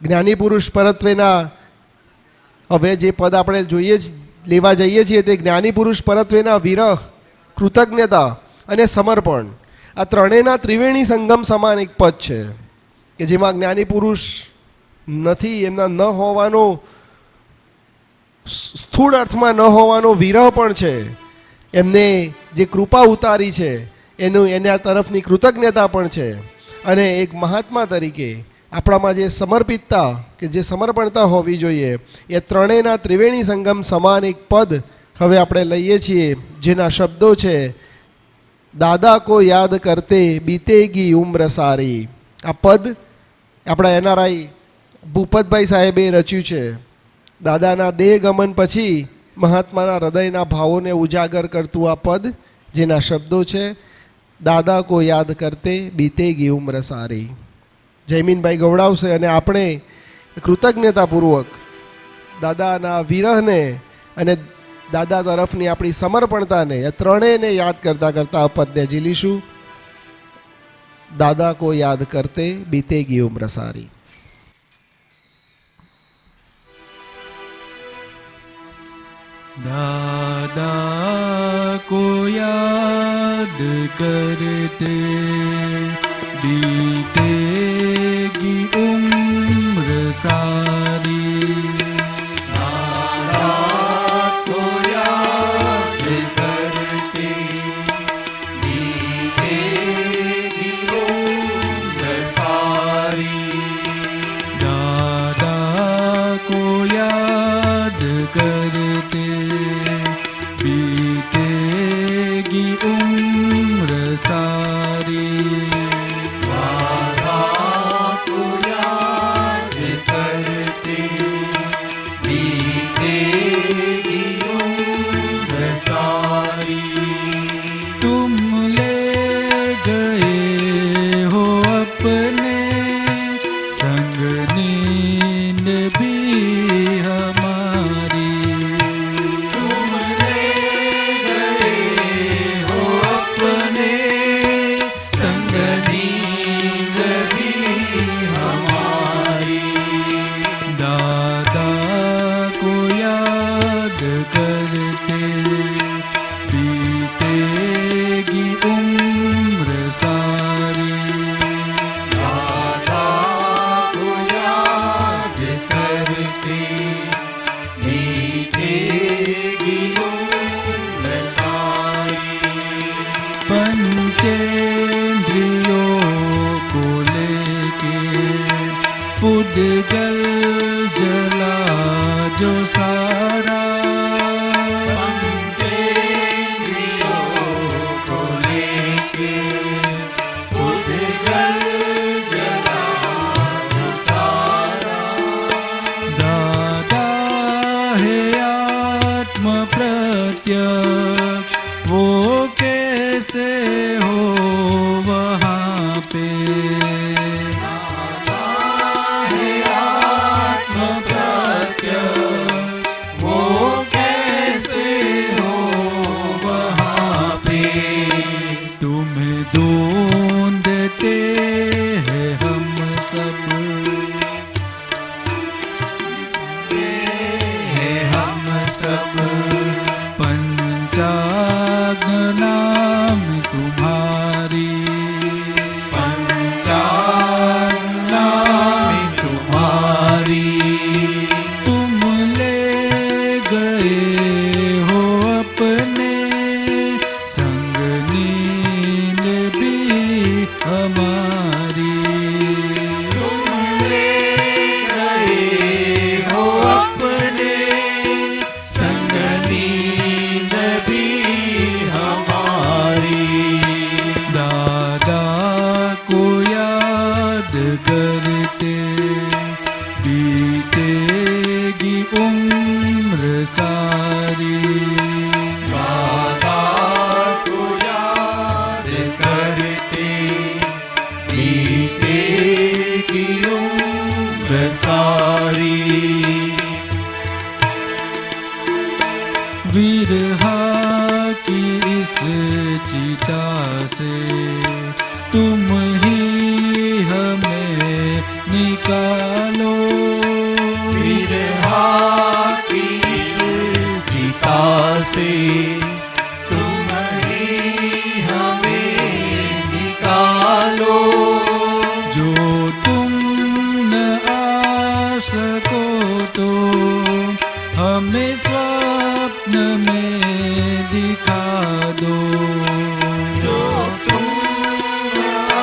જ્ઞાની પુરુષ પરત્વેના હવે જે પદ આપણે જોઈએ લેવા જઈએ છીએ તે જ્ઞાની પુરુષ પરત્વેના વિરહ, કૃતજ્ઞતા અને સમર્પણ, આ ત્રણેયના ત્રિવેણી સંગમ સમાન એક પદ છે કે જેમાં જ્ઞાની પુરુષ નથી, એમના ન હોવાનો, સ્થૂળ અર્થમાં ન હોવાનો વિરહ પણ છે, એમને જે કૃપા ઉતારી છે એના તરફની કૃતજ્ઞતા પણ છે, અને એક મહાત્મા તરીકે આપણામાં જે સમર્પિતતા કે જે સમર્પણતા હોવી જોઈએ, એ ત્રણેયના ત્રિવેણી સંગમ સમાન એક પદ હવે આપણે લઈએ છીએ, જેના શબ્દો છે દાદા કો યાદ કરતે બીતેગી ઉમ્ર સારી. આ પદ આપણા એનઆરઆઈ ભૂપતભાઈ સાહેબે રચ્યું છે. દાદાના દેહ ગમન પછી મહાત્માના હૃદયના ભાવોને ઉજાગર કરતું આ પદ, જેના શબ્દો છે દાદા કો યાદ કરતે બીતેગી ઉમ્ર સારી. જયમીનભાઈ ગવડાવશે અને આપણે કૃતજ્ઞતાપૂર્વક દાદાના વિરહને અને દાદા તરફની આપણી સમર્પણતાને એ ત્રણેયને યાદ કરતાં કરતાં આ પદને ઝીલીશું. દાદા કો યાદ કરતે બીતેગી ઉમ્ર સારી. दादा को याद करते बीतेगी उम्र सारी. दादा को याद करते बीतेगी उम्र सारी. दादा को याद करते बीतेगी उम्र सारी. दादा को याद करते बीतेगी उम्र सारी. तुम ले गए हो अपने संग नींद भी हमारी. करते बीतेगी उम्र सारी. दादा को याद करते बीतेगी उम्र सारी. पंचेंद्रियों को लेके उद्गल जला जो सारा. वो कैसे हो वहाँ पे. आत्म प्रत्यक्ष वो कैसे हो वहाँ पे. तुम्हें ढूंढते हैं हम सब, हम सब. नाम तुम्हारी, नाम तुम्हारी. तुम ले गए हो अपने संग नींद भी हमारी. तुम ले गए हो अपने संग नींद भी करते बीतेगी उम्र सारी. दादा को याद करते बीतेगी उम्र सारी. विरहा की इस चिता से तुम ही हमें निकालो. हमें स्वप्न में दिखा दो। जो तुम आ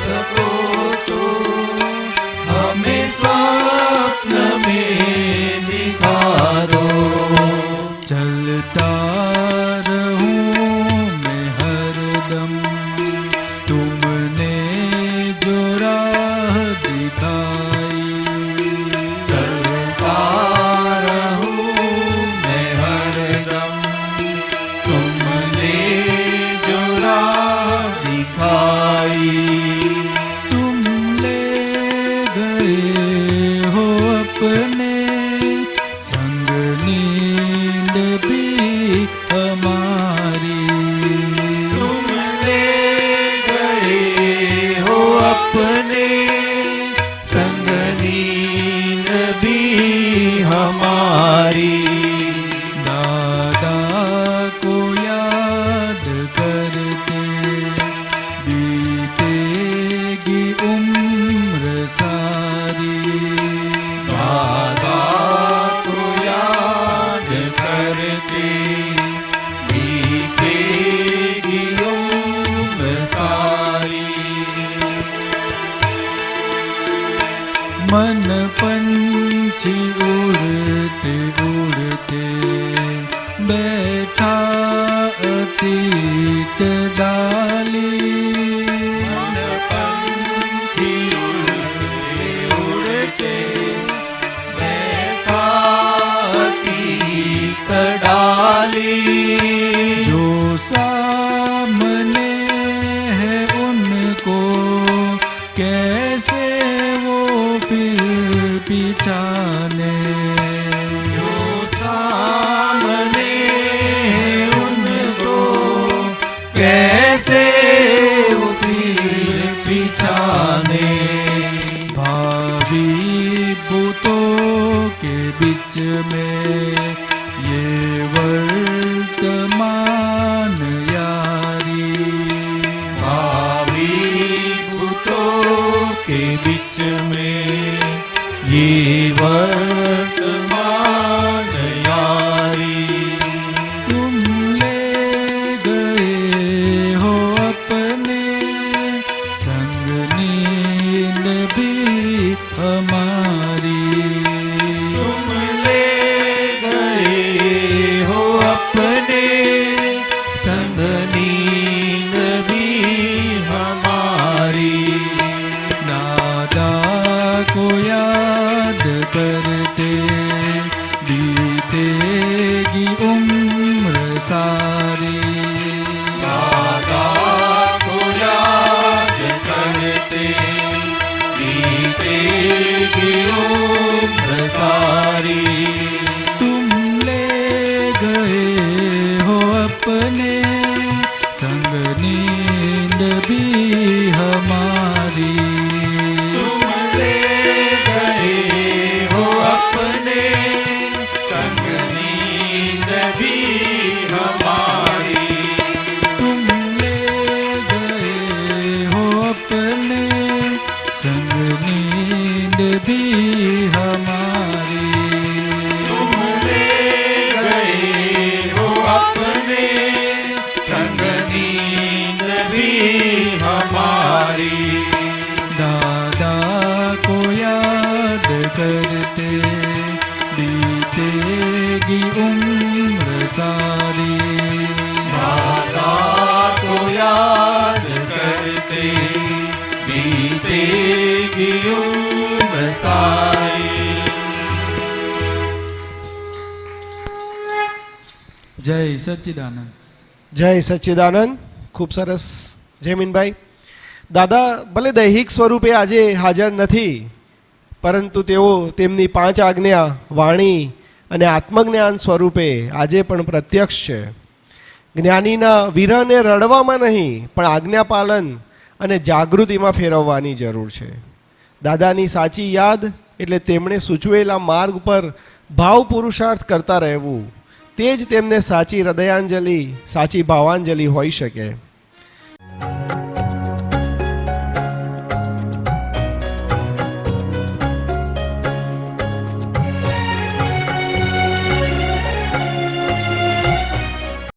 सको तो हमें स्वप्न में दिखा दो। चलता रहूं मैं हरदम तुमने जो राह दिखाई। चलता रहूं मैं हरदम तुमने जो राह दिखाई। तुम ले गए हो अपने संग नींद भी हमारी। तुम ले गए हो अपने संग नींद भी हमारी। दादा को याद करके बीतेगी उम्र सारी। दादा को याद करके बीतेगी उम्र सारी। मन पंछी उड़ते उड़ते बैठा अतीत डाली। मन पंछी उड़ते उड़ते बैठा अतीत डाली। जो सामने है उनको कैसे वो फिर पिछाने। जो सामने है उनको कैसे वो फिर पिछाने। भावी भूतों के बीच में ये वर्तमान यारी। भावी भूतों के बीच में ये वर्तमान यारी। तुम ले गए हो अपने संग नींद भी हमारी। तुम ले गए हो अपने संग नींद भी हमारी। दादा को याद करते बीतेगी उम्र सारी। दादा को याद करते बीतेगी उम्र सारी। तुम ले गए हो अपने संग नींद भी हमारी। तुम ले गए हो अपने संग नींद भी हमारी। तुम ले गए हो अपने संग नींद भी हमारी। तुम ले गए हो अपने संग नींद भी हमारी। दादा को याद करते बीतेगी उम्र सारी। दादा को याद करते बीतेगी उम्र सारी। जय सच्चिदानंद। જય સચ્ચિદાનંદ. ખૂબ સરસ જયમીનભાઈ. દાદા ભલે દૈહિક સ્વરૂપે આજે હાજર નથી, પરંતુ તેઓ તેમની 5 આજ્ઞા વાણી અને આત્મજ્ઞાન સ્વરૂપે આજે પણ પ્રત્યક્ષ છે. જ્ઞાનીના વિરહને રડવામાં નહીં પણ આજ્ઞાપાલન અને જાગૃતિમાં ફેરવવાની જરૂર છે. દાદાની સાચી યાદ એટલે તેમણે સૂચવેલા માર્ગ પર ભાવ પુરુષાર્થ કરતા રહેવું, તે જ તેમને સાચી હૃદયાંજલિ, સાચી ભાવાંજલિ હોઈ શકે.